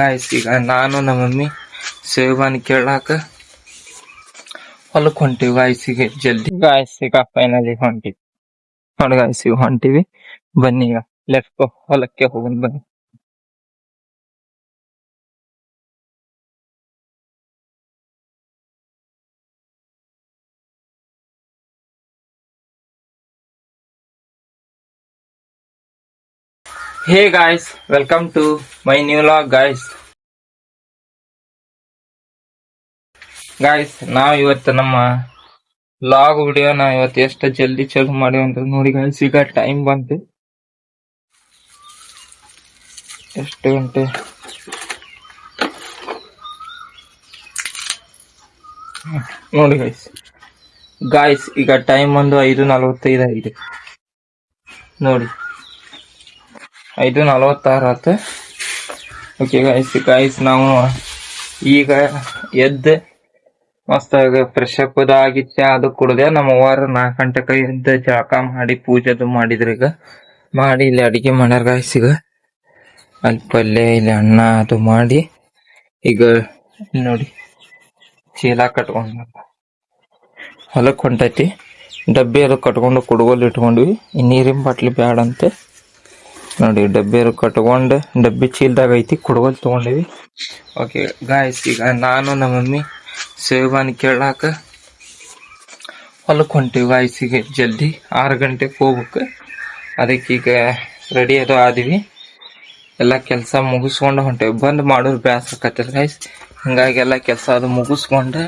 Guys ಈಗ ನಾನು ನಮ್ಮ ಮಮ್ಮಿ ಸೇವಾನ್ ಕೇಳಾಕ ಹೊಲಕ್ ಹೊಂಟಿವಿ ಗಾಯ್ಸ್. ಈಗ ಜಲ್ದಿ ಗಾಯ್ಸ್ ಈಗ ಫೈನಲಿ ಹೊಂಟಿವಿ ನೋಡಿ ಗಾಯ್ಸ್, ಈಗ ಹೊಂಟಿವಿ. ಬನ್ನಿ ಈಗ ಲೆಟ್ಸ್ ಗೋ, ಹೊಲಕ್ಕೆ ಹೋಗೋಣ ಬನ್ನಿ. Hey guys, welcome to my new vlog guys. Guys ನಾವ್ ಇವತ್ತು ನಮ್ಮ ಲಾಗ್ ವಿಡಿಯೋನ ಇವತ್ತು ಎಷ್ಟು ಜಲ್ದಿ ಚಾಲು ಮಾಡಿವಿ ಅಂತ ನೋಡಿ ಗಾಯ್ಸ್. ಈಗ ಟೈಮ್ ಬಂತು, ಎಷ್ಟು ಗಂಟೆ? ನೋಡಿ ಗಾಯ್ಸ್ ಈಗ ಟೈಮ್ ಒಂದು 5:45 ಆಗಿದೆ ನೋಡಿ, 5:46 ಆತ. ಓಕೆ ಗಾಯ್ಸ್ ನಾವು ಈಗ ಎದ್ದು ಮಸ್ತ್ ಫ್ರೆಶ್ ಅಪ್ ಆಗಿತ್ತೆ, ಅದು ಕುಡ್ದೆ. ನಮ್ಮ ಅವ್ವಾರು 4 ಗಂಟೆಗೆ ಎದ್ದು ಜಳಕ ಮಾಡಿ ಪೂಜೆದು ಮಾಡಿದ್ರು. ಈಗ ಮಾಡಿ ಇಲ್ಲಿ ಅಡಿಗೆ ಮಾಡ್ಯಾರ ಗಾಯ್ಸ್. ಈಗ ಅಲ್ಲಿ ಪಲ್ಯ, ಇಲ್ಲಿ ಅನ್ನ ಅದು ಮಾಡಿ ಈಗ ನೋಡಿ ಚೀಲ ಕಟ್ಕೊಂಡ್ ಹೊಲಕ್ ಹೊಂಟೈತಿ. ಡಬ್ಬಿ ಅದು ಕಟ್ಕೊಂಡು ಕುಡ್ಗೋಲ್ ಇಟ್ಕೊಂಡ್ವಿ. ಈ ನೀರಿನ ಬಾಟ್ಲಿ ಬ್ಯಾಡ ಅಂತೆ ನೋಡಿ, ಡಬ್ಬಿ ಅದು ಕಟ್ಕೊಂಡು ಡಬ್ಬಿ ಚೀಲದಾಗ ಐತಿ, ಕುಡ್ಗೋಲ್ ತಗೊಂಡಿವಿ. ಓಕೆ ಗಾಯ್ಸ್ ಈಗ ನಾನು ನಮ್ಮ ಮಮ್ಮಿ ಸೇವಾನ್ ಕೇಳಾಕ ಹೊಲಕ್ ಹೊಂಟಿವಿ ಗಾಯ್ಸ್. ಈಗ ಜಲ್ದಿ 6 ಗಂಟೆಗೆ ಹೋಗ್ಬೇಕು. ಅದಕ್ಕೆ ಈಗ ರೆಡಿ ಅದು ಆದಿವಿ, ಎಲ್ಲ ಕೆಲಸ ಮುಗಿಸ್ಕೊಂಡು ಹೊಂಟೇವಿ. ಬಂದ್ ಮಾಡೋರು ಬ್ಯಾಸರ ಆಕತ್ತಲ್ಲ ಗಾಯ್ಸ್, ಹಿಂಗಾಗಿ ಎಲ್ಲ ಕೆಲಸ ಅದು ಮುಗಿಸ್ಕೊಂಡು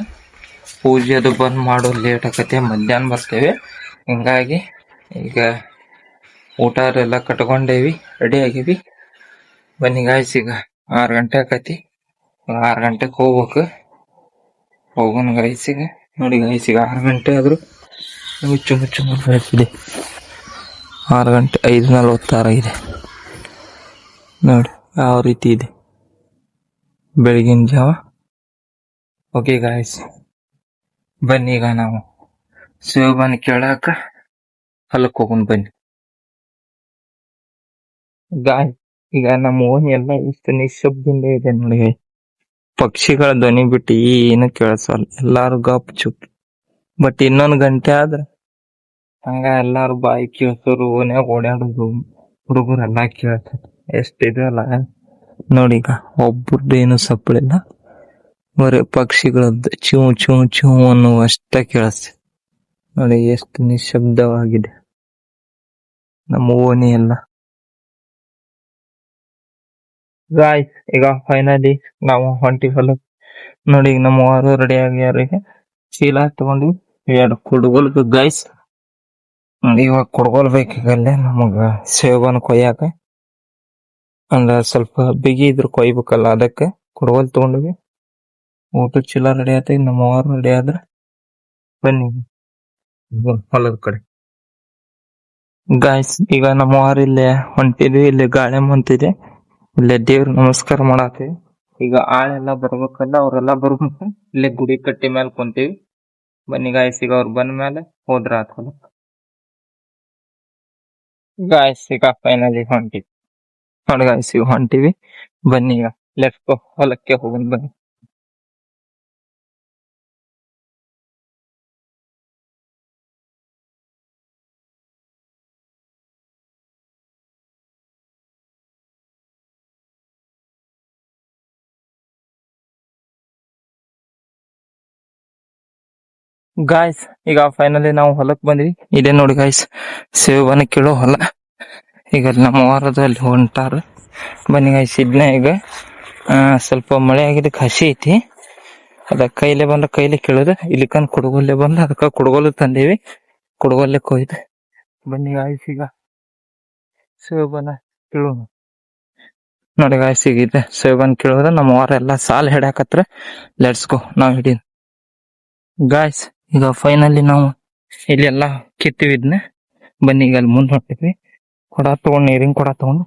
ಪೂಜೆ ಅದು ಬಂದ್ ಮಾಡೋದು ಲೇಟ್ ಆಕತ್ತೆ. ಮಧ್ಯಾಹ್ನ ಬರ್ತೇವೆ, ಹಿಂಗಾಗಿ ಈಗ ಊಟ ಎಲ್ಲ ಕಟ್ಕೊಂಡೇವಿ, ರೆಡಿ ಆಗೀವಿ. ಬನ್ನಿ ಗಾಯ್ಸ್, ಈಗ 6 ಗಂಟೆ ಆಕತಿ, 6 ಗಂಟೆಗೆ ಹೋಗ್ಬೇಕು. ಹೋಗೋಣ ಗಾಯ್ಸ್. ಈಗ ನೋಡಿ ಗಾಯ್ಸ್, ಈಗ 6 ಗಂಟೆ ಆದ್ರು ಮುಚ್ಚು ಇದೆ. 6 ಗಂಟೆ 5:46 ಇದೆ ನೋಡಿ, ಯಾವ ರೀತಿ ಇದೆ ಬೆಳಗಿನ ಜಾವ. ಓಕೆ ಗಾಯ್ಸ್ ಬನ್ನಿ ಈಗ ನಾವು ಸೇವನ್ ಕೇಳಾಕ ಹೊಲಕ್ ಹೋಗೋಣ ಬನ್ನಿ ಗಾಯ್ಸ್. ಈಗ ನಮ್ಮ ಓಣಿ ಎಲ್ಲ ಇಷ್ಟು ನಿಶಬ್ದಿಂದ ಇದೆ ನೋಡಿ, ಪಕ್ಷಿಗಳ ಧ್ವನಿ ಬಿಟ್ಟು ಏನು ಕೇಳಿಸಲ್ಲ, ಎಲ್ಲಾರು ಗಪ್ ಚುಪ್. ಬಟ್ ಇನ್ನೊಂದ್ ಗಂಟೆ ಆದ್ರ ಹಂಗ ಎಲ್ಲಾರು ಬಾಯಿ ಕೇಳ್ಸೋರು, ಓನ್ಯಾಗ ಓಡಾಡೋದು, ಹುಡುಗರು ಎಲ್ಲಾ ಕೇಳ್ತಾರ. ಎಷ್ಟಿದೆಲ್ಲ ನೋಡಿ, ಈಗ ಒಬ್ಬರದ್ದು ಏನು ಸಪ್ಪಳಿಲ್ಲ, ಬರೀ ಪಕ್ಷಿಗಳದ್ದು ಚೂ ಚೂ ಚೂ ಅನ್ನೋ ಅಷ್ಟ ಕೇಳಿಸ್ತದೆ ನೋಡಿ. ಎಷ್ಟು ನಿಶಬ್ದವಾಗಿದೆ ನಮ್ಮ ಓಣಿ ಎಲ್ಲ ಗಾಯ್ಸ್. ಈಗ ಫೈನಲಿ ನಾವು ಹೊಂಟಿವಿ ಹೊಲಕ್ ನೋಡಿ. ಈಗ ನಮ್ಮ ವಾರು ರೆಡಿ ಆಗ್ಯಾರ, ಚೀಲ ತಗೊಂಡ್ವಿ, 2 ಕುಡ್ಗೋಲ್ ಗಾಯ್ಸ್. ಇವಾಗ ಕುಡ್ಗೋಲ್ ಬೇಕಲ್ಲೇ ನಮಗ ಸೇವನ್ ಕೊಯ್ಯಾಕ, ಅಂದ್ರ ಸ್ವಲ್ಪ ಬಿಗಿ ಇದ್ರು ಕೊಯ್ಬೇಕಲ್ಲ, ಅದಕ್ಕೆ ಕುಡ್ಗೋಲ್ ತಗೊಂಡ್ವಿ. ಊಟ ಚೀಲ ರೆಡಿ ಆತ, ನಮ್ಮ ವಾರು ರೆಡಿ ಆದ್ರ ಬನ್ನಿ ಹೊಲದ ಕಡೆ ಗಾಯ್ಸ್. ಈಗ ನಮ್ಮ ವಾರ ಇಲ್ಲೇ ಹೊಂಟಿದ್ವಿ, ಇಲ್ಲಿ ಗಾಳಿ ಮುಂತಿದೆ, ಇಲ್ಲೇ ದೇವ್ರ ನಮಸ್ಕಾರ ಮಾಡತ್ತೀವಿ. ಈಗ ಆಳೆಲ್ಲ ಬರ್ಬೇಕಲ್ಲ, ಅವ್ರೆಲ್ಲ ಬರ್ಬೇಕು. ಇಲ್ಲೇ ಗುಡಿ ಕಟ್ಟಿ ಮೇಲೆ ಕುಂತೀವಿ. ಬನ್ನಿ ಗಾಯ್ಸ್, ಈಗ ಅವ್ರು ಬಂದ ಮೇಲೆ ಹೋದ್ರ ಆತಲ್ಲ ಗಾಯ್ಸ್. ಈಗ ಫೈನಲಿ ಹೊಂಟಿವಿ ನೋಡಿ ಗಾಯ್ಸ್, ಈಗ ಹೊಂಟಿವಿ. ಬನ್ನಿ ಈಗ ಲೆಟ್ಸ್ ಗೋ, ಹೊಲಕ್ಕೆ ಹೋಗೋಣ ಬನ್ನಿ. ಗಾಯ್ಸ್ ಈಗ ಫೈನಲಿ ನಾವು ಹೊಲಕ್ ಬಂದ್ವಿ. ಇದೇ ನೋಡಿ ಗಾಯ್ಸ್, ಸೇವನ ಕೇಳೋ ಹೊಲ. ಈಗ ನಮ್ಮ ವಾರದಲ್ಲಿ ಹೊಂಟಾರ. ಬನ್ನಿ ಗಾಯ್ಸ್, ಇದನ್ನ ಈಗ ಸ್ವಲ್ಪ ಮಳೆ ಆಗಿದ್ದಕ್ಕೆ ಹಸಿ ಐತಿ, ಅದ ಕೈಲೆ ಬಂದ ಕೈಲೆ ಕೇಳುದು, ಇಲ್ಲಿಕಂದ್ ಕುಡ್ಗೊಲ್ಲೆ ಬಂದ ಅದಕ್ಕ ಕುಡ್ಗೊಲ್ ತಂದೇವಿ, ಕುಡ್ಗೊಲ್ಲೆ ಕೊಯ್ದು. ಬನ್ನಿ ಗಾಯ್ಸ್, ಈಗ ಸೇವನ ಕೇಳೋಣ ನೋಡಿ ಗಾಯ್ಸ್. ಈಗ ಇದೆ ಸೇವನ್ ಕೇಳೋದ, ನಮ್ಮ ವಾರ ಎಲ್ಲಾ ಸಾಲ್ ಹಿಡ್ಯಾಕತ್ರ. ಲೆಟ್ಸ್ ಗೋ, ನಾವ್ ಹಿಡಿ ಗಾಯ್ಸ್. ಈಗ ಫೈನಲಿ ನಾವು ಇಲ್ಲಿ ಎಲ್ಲಾ ಕಿತ್ತೀವಿ ಇದನ್ನ. ಬನ್ನಿ ಈಗ ಅಲ್ಲಿ ಮುಂದೆ ಹೊಂಟಿದ್ವಿ, ಕೊಡ ತಗೊಂಡು, ನೀರಿನ ಕೊಡ ತಗೊಂಡು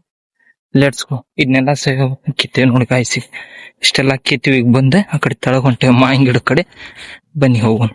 ಲೆಟ್ಸ್ ಗೋ. ಇದನ್ನೆಲ್ಲ ಕಿತ್ತೇವಿ ನೋಡಿ ಗಾಯ್ಸ್. ಇಷ್ಟೆಲ್ಲಾ ಕಿತ್ತೀವಿ, ಈಗ ಬಂದೆ ಆ ಕಡೆ ತೆಳಗ್ ಹೊಂಟೇವಿ, ಮಾವಿನ ಗಿಡ ಕಡೆ. ಬನ್ನಿ ಹೋಗೋಣ.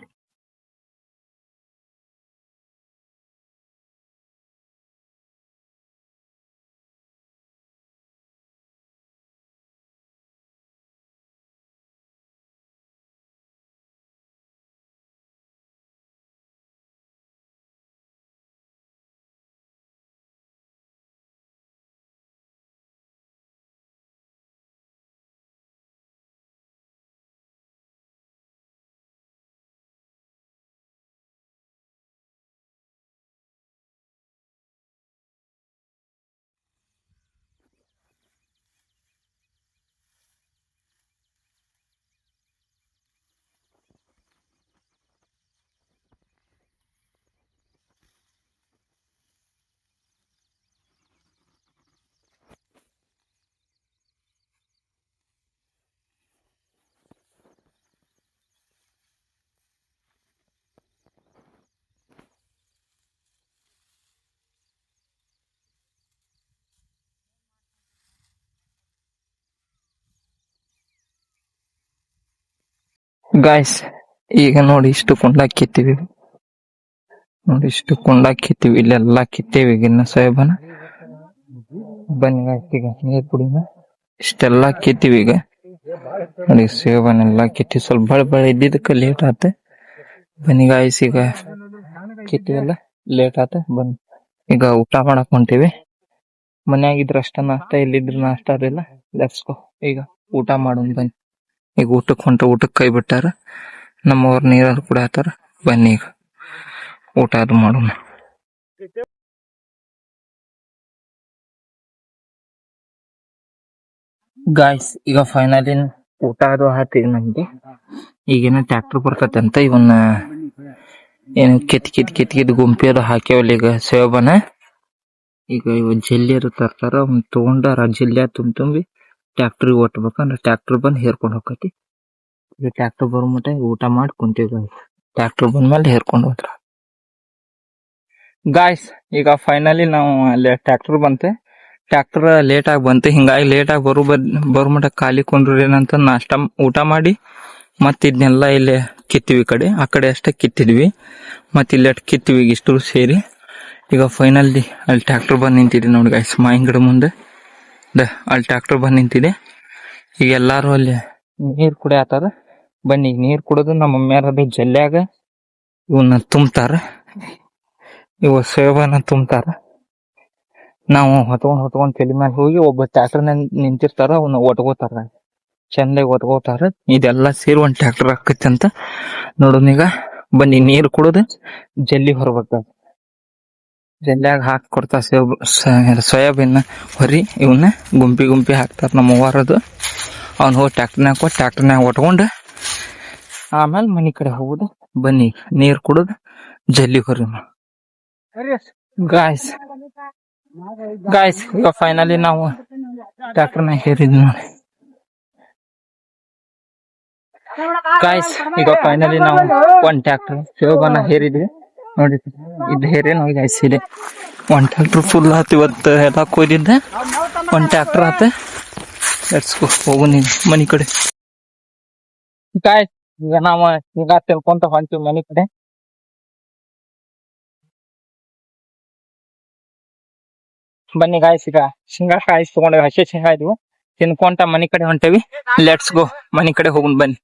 ಗಾಯ್ಸ್ ಈಗ ನೋಡಿ ಇಷ್ಟು ಕುಂಡ ಕಿತ್ತೀವಿ, ನೋಡಿ ಇಷ್ಟು ಕುಂಡ ಕಿತ್ತೀವಿ, ಇಲ್ಲೆಲ್ಲ ಕಿತ್ತೀವಿ ಇನ್ನು ಸೋಯಾಬೀನ್. ಬನ್ನಿ ಗಾಯ್ಸ್ ಈಗ ನೀರ್ ಕುಡಿನ. ಇಷ್ಟೆಲ್ಲ ಕಿತ್ತೀವಿ ಈಗ ನೋಡಿ, ಸೋಯಾಬೀನ್ ಎಲ್ಲ ಕಿತ್ತಿ ಸ್ವಲ್ಪ ಬಳ ಇದ್ದಿದ್ದಕ್ಕೆ ಲೇಟ್ ಆತ. ಬನ್ನಿ ಗಾಯ್ಸ್ ಈಗ ಕಿತ್ತೀವಲ್ಲ, ಲೇಟ್ ಆತ. ಬನ್ನಿ ಈಗ ಊಟ ಮಾಡಕ್ ಹೊಂಟಿವಿ. ಮನ್ಯಾಗಿದ್ರ ಅಷ್ಟ ನಾಷ್ಟ, ಇಲ್ಲಿದ್ರ ನಾಷ್ಟ ಅದಿಲ್ಲ. ಲೆಟ್ಸ್ ಗೋ ಈಗ ಊಟ ಮಾಡೋಣ ಬನ್ನಿ. ಈಗ ಊಟಕ್ಕೆ ಹೊಂಟ, ಊಟಕ್ಕೆ ಕೈ ಬಿಟ್ಟಾರ ನಮ್ಮವ್ರ, ನೀರು ಕುಡಿಯತ್ತಾರ. ಬನ್ನಿ ಈಗ ಊಟ ಅದು ಮಾಡೋಣ. ಗಾಯ್ಸ್ ಈಗ ಫೈನಲಿ ಊಟ ಅದು ಹಾಕ್ತೀವಿ ನಮ್ಗೆ. ಈಗೇನ ಟ್ರ್ಯಾಕ್ಟರ್ ಬರ್ತೈತೆ ಅಂತ ಇವನ್ನ ಏನು ಕಿತ್ ಗುಂಪಿ ಅದು ಹಾಕ್ಯಾವಲ್ಲ ಈಗ ಸೋಯಾಬೀನ್. ಈಗ ಇವ್ ಜಲ್ಲಿ ಅದು ತರ್ತಾರ, ಅವ್ನ ತಗೊಂಡಾರ ಜಲ್ಲಿ ತುಂಬಿ ಟ್ರ್ಯಾಕ್ಟರ್ಗೆ ಒಟ್ಬೇಕಂದ್ರೆ ಟ್ರ್ಯಾಕ್ಟರ್ ಬಂದ್ ಹೇರ್ಕೊಂಡ್ ಹೋಗತಿ. ಈಗ ಟ್ರ್ಯಾಕ್ಟರ್ ಬರೋ ಮಟ್ಟ ಊಟ ಮಾಡಿ ಕುಂತೀವಿ. ಟ್ರ್ಯಾಕ್ಟರ್ ಬಂದ್ಮೇಲೆ ಹೇರ್ಕೊಂಡು ಹೋದ್ರ ಗಾಯ್ಸ್. ಈಗ ಫೈನಲಿ ನಾವು ಅಲ್ಲಿ ಟ್ರ್ಯಾಕ್ಟರ್ ಬಂತೆ, ಟ್ರ್ಯಾಕ್ಟರ್ ಲೇಟ್ ಆಗಿ ಬಂತು. ಹಿಂಗಾಗಿ ಲೇಟ್ ಆಗಿ ಬರೋ ಮಟ್ಟ ಖಾಲಿ ಕೊಂಡ್ರಿ ಏನಂತ ನಾಷ್ಟ ಊಟ ಮಾಡಿ ಮತ್ ಇದನ್ನೆಲ್ಲ ಇಲ್ಲಿ ಕಿತ್ತೀವಿ. ಆ ಕಡೆ ಅಷ್ಟೇ ಕಿತ್ತಿದ್ವಿ, ಮತ್ ಇಲ್ಲಿ ಕಿತ್ತೀವಿ ಇಷ್ಟು ಸೇರಿ. ಈಗ ಫೈನಲಿ ಅಲ್ಲಿ ಟ್ರ್ಯಾಕ್ಟರ್ ಬಂದ್ ನಿಂತಿದೆ ನೋಡಿ ಗಾಯ್ಸ್, ಮಾವಿನ ಗಿಡ ಮುಂದೆ ಅಲ್ಲಿ ಟ್ರ್ಯಾಕ್ಟರ್ ಬಂದ್ ನಿಂತಿದೆ. ಈಗ ಎಲ್ಲಾರು ಅಲ್ಲಿ ನೀರ್ ಕುಡಿಯತ್ತಾರ. ಬನ್ನಿ ಈಗ ನೀರ್ ಕುಡಿದು ನಮ್ಮ ಮಮ್ಮಿಯಾರದು ಜಲ್ಯಾಗ ಇವನ್ನ ತುಂಬ್ತಾರ, ಇವ ಸೋಯಾಬೀನ್ ತುಂಬ್ತಾರ. ನಾವು ಹೊತ್ಕೊಂಡ್ ತಲೆ ಮೇಲೆ ಹೋಗಿ ಒಬ್ಬ ಟ್ರ್ಯಾಕ್ಟರ್ ನಿಂತಿರ್ತಾರ, ಅವನ್ನ ಒಟ್ಕೋತಾರ, ಚಂದಾಗಿ ಒಟ್ಕೋತಾರ. ಇದೆಲ್ಲ ಸೇರಿ ಒಂದ್ ಟ್ರ್ಯಾಕ್ಟರ್ ಆಕೈತಿ ಅಂತ ನೋಡೋಣ. ಈಗ ಬನ್ನಿ ನೀರ್ ಕುಡಿದು ಜಲ್ಲಿ ಹೊರಬೇಕ. ಜಲ್ಯಾಗ ಹಾಕಿ ಕೊಡ್ತಾರ ಸೋಯಾಬೀನ್ ಹೊರಿ. ಇವನ್ನ ಗುಂಪಿ ಹಾಕ್ತಾರ ನಮ್ಮ ಅವ್ವಾರದು. ಅವ್ನ ಹೋಗಿ ಟ್ರ್ಯಾಕ್ಟರ್ನಾಗ ಒಟ್ಕೊಂಡು ಆಮೇಲೆ ಮನಿ ಕಡೆ ಹೋಗುದು. ಬನ್ನಿ ನೀರ್ ಕುಡಿದು ಜಲ್ಲಿ ಹೊರಿ ಗಾಯ್ಸ್. ಈಗ ಫೈನಲಿ ನಾವು ಟ್ರ್ಯಾಕ್ಟರ್ನಾಗ ಹೇರಿದ್ವಿ ನೋಡಿ ಗಾಯ್ಸ್. ಈಗ ಫೈನಲಿ ನಾವು ಒಂದ್ ಟ್ರ್ಯಾಕ್ಟರ್ ಸೋಯಾಬೀನ್ ಹೇರಿದ್ವಿ ನೋಡಿ. ಇದು ಹೇರೇ ನೋಡಿ ಗಾಯ್ಸ್, ಇದೆ ಒಂದ್ ಟ್ರ್ಯಾಕ್ಟರ್ ಫುಲ್ ಆತ. ಇವತ್ತು ಎಲ್ಲ ಕೊಯ್ದಿದ್ದೆ, ಒಂದ್ ಟ್ರ್ಯಾಕ್ಟರ್ ಆತ. ಲೆಟ್ಸ್ ಗೋ ಹೋಗು ನೀನು ಮನಿ ಕಡೆ ಗಾಯ್ಸ್. ಈಗ ನಾವು ಈಗ ತಿಳ್ಕೊಂತ ಹೊಂಟಿವಿ ಮನಿ ಕಡೆ. ಬನ್ನಿ ಗಾಯ್ಸ್, ಈಗ ಶೇಂಗಾ ಕಾಯಿ ತಗೊಂಡೇವಿ, ಹಸಿ ಶೇಂಗಾ ಇದ್ವು, ತಿನ್ಕೊಂತ ಮನಿ ಕಡೆ ಹೊಂಟೇವಿ. ಲೆಟ್ಸ್ ಗೋ ಮನಿ ಕಡೆ ಹೋಗುನ್ ಬನ್ನಿ.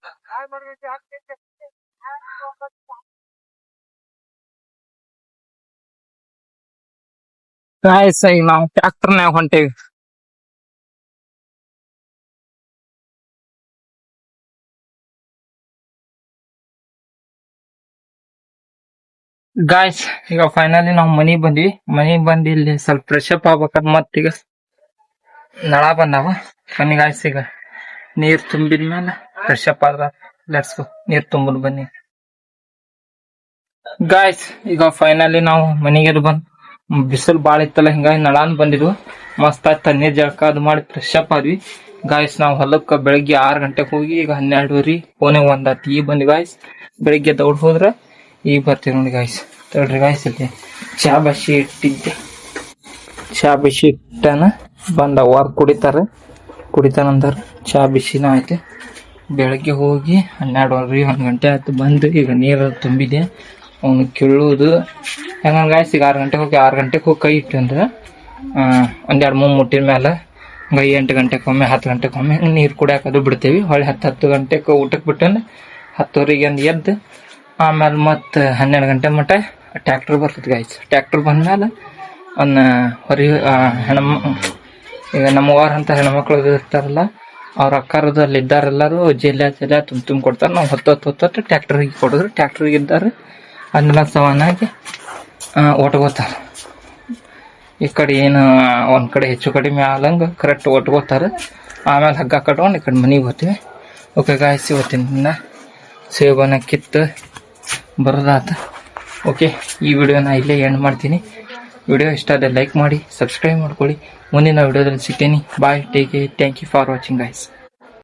ಗಾಯ್ಸ್ ಈಗ ನಾವು ಟ್ರ್ಯಾಕ್ಟರ್ನಾಗ ಹೊಂಟೇವಿ. ಗಾಯ್ಸ್ ಈಗ ಫೈನಲಿ ನಾವು ಮನಿಗ್ ಬಂದ್ವಿ. ಇಲ್ಲಿ ಸ್ವಲ್ಪ ಫ್ರೆಶ್ ಅಪ್ ಆಗ್ಬೇಕಂತ ಮತ್ತೀಗ ನಳ ಬಂದಾವ. ಬನ್ನಿ ಗಾಯ್ಸ್, ಈಗ ನೀರ್ ತುಂಬಿದ್ಮೇಲೆ ಫ್ರೆಶ್ ಅಪ್ ಆದ್ರ ಲೆಟ್ಸ್ ಗೋ ನೀರ್ ತುಂಬುದು ಬನ್ನಿ ಗಾಯ್ಸ್. ಈಗ ಫೈನಲಿ ನಾವು ಮನಿಗೆ ಬಂದ್, ಬಿಸಿಲು ಬಾಳ ಇತ್ತಲ್ಲ, ಹಿಂಗಾಗಿ ನಳಾನ್ ಬಂದಿದ್ವು. ಮಸ್ತ್ ಆಯ್ತು, ತಣ್ಣೀರ್ ಜಳಕ ಅದು ಮಾಡಿ ಫ್ರೆಶ್ ಅಪ್ ಆದ್ವಿ ಗಾಯ್ಸ್. ನಾವು ಹೊಲಕ್ಕ ಬೆಳಗ್ಗೆ 6 ಗಂಟೆಗೆ ಹೋಗಿ ಈಗ 12:30 ಪೋನೆ 1 ಆಯ್ತು. ಈಗ ಬಂದ್ವಿ ಗಾಯ್ಸ್. ಬೆಳಿಗ್ಗೆ ದೌಡ್ ಹೋದ್ರ ಈಗ ಬರ್ತೀವಿ ನೋಡಿ ಗಾಯ್ಸ್. ತಡ್ರಿ ಗಾಯ್ಸ್, ಇಲ್ಲಿ ಚಾ ಬಸಿ ಇಟ್ಟಿದ್ದೆ, ಚಾ ಬಿಸಿ ಇಟ್ಟನ ಬಂದ ಅವ್ವಾರ ಕುಡಿತಾನಂದಾರ. ಚಾ ಬಿಸಿನ ಐತೆ. ಬೆಳಗ್ಗೆ ಹೋಗಿ 12:30 1 ಗಂಟೆ ಆಯ್ತು ಬಂದು. ಈಗ ನೀರು ತುಂಬಿದೆ, ಅವನು ಕೀಳುವುದು ಹೆಂಗ ಗಾಯ್ಸ್. ಈಗ 6 ಗಂಟೆಗೆ ಹೋಗಿ ಕೈ ಇಟ್ಟು ಅಂದ್ರೆ 1-2-3 ಮುಟ್ಟಿನ ಮೇಲೆ 8 ಗಂಟೆಗೊಮ್ಮೆ 10 ಗಂಟೆಗೊಮ್ಮೆ ನೀರು ಕುಡಿಯಾಕದು ಬಿಡ್ತೇವಿ. ಹೊಳ್ಳಿ 10 ಗಂಟೆಗೆ ಊಟಕ್ಕೆ ಬಿಟ್ಟಂದ್ರೆ 10:30 ಒಂದು ಎದ್ದು ಆಮೇಲೆ ಮತ್ತೆ 12 ಗಂಟೆ ಮಟ್ಟ ಟ್ರ್ಯಾಕ್ಟರ್ ಬರ್ತದೆ ಗಾಯ್ಸ್. ಟ್ರ್ಯಾಕ್ಟರ್ ಬಂದ್ಮೇಲೆ ಅವನ್ನ ಹೊರಿ ಈಗ ನಮ್ಮವಾರ ಅಂತ ಹೆಣ್ಮಕ್ಳು ಇರ್ತಾರಲ್ಲ, ಅವ್ರ ಅಕ್ಕಾರದು ಅಲ್ಲಿ ಇದ್ದಾರೆಲ್ಲರೂ ಜಲ್ಯ ತುಂಬ ಕೊಡ್ತಾರೆ. ನಾವು ಹೊತ್ತು ಟ್ರ್ಯಾಕ್ಟರ್ಗೆ ಕೊಡಿದ್ರು, ಟ್ರ್ಯಾಕ್ಟರ್ಗೆ ಇದ್ದಾರೆ ಅದನ್ನೆಲ್ಲ ಸಮಾನಾಗಿ ಒಟ್ಕೋತಾರ. ಈ ಕಡೆ ಏನು ಒಂದ್ ಕಡೆ ಹೆಚ್ಚು ಕಡಿಮೆ ಆಗಂಗ ಕರೆಕ್ಟ್ ಒಟ್ಕೋತಾರೆ. ಆಮೇಲೆ ಹಗ್ಗ ಕಟ್ಕೊಂಡು ಈ ಕಡೆ ಮನೆಗೆ ಬರ್ತೀವಿ. ಓಕೆ ಗಾಯ್ಸ್, ಇವತ್ತಿನ ಸೋಯಾಬೀನ್ ಕಿತ್ತು ಬರೋದಾತ. ಓಕೆ, ಈ ವಿಡಿಯೋನ ಇಲ್ಲೇ ಎಂಡ್ ಮಾಡ್ತೀನಿ. ವಿಡಿಯೋ ಇಷ್ಟ ಆದರೆ ಲೈಕ್ ಮಾಡಿ, ಸಬ್ಸ್ಕ್ರೈಬ್ ಮಾಡ್ಕೊಳ್ಳಿ. ಮುಂದಿನ ವಿಡಿಯೋದಲ್ಲಿ ಸಿಗ್ತೀನಿ. Bye, take care, thank you for watching guys.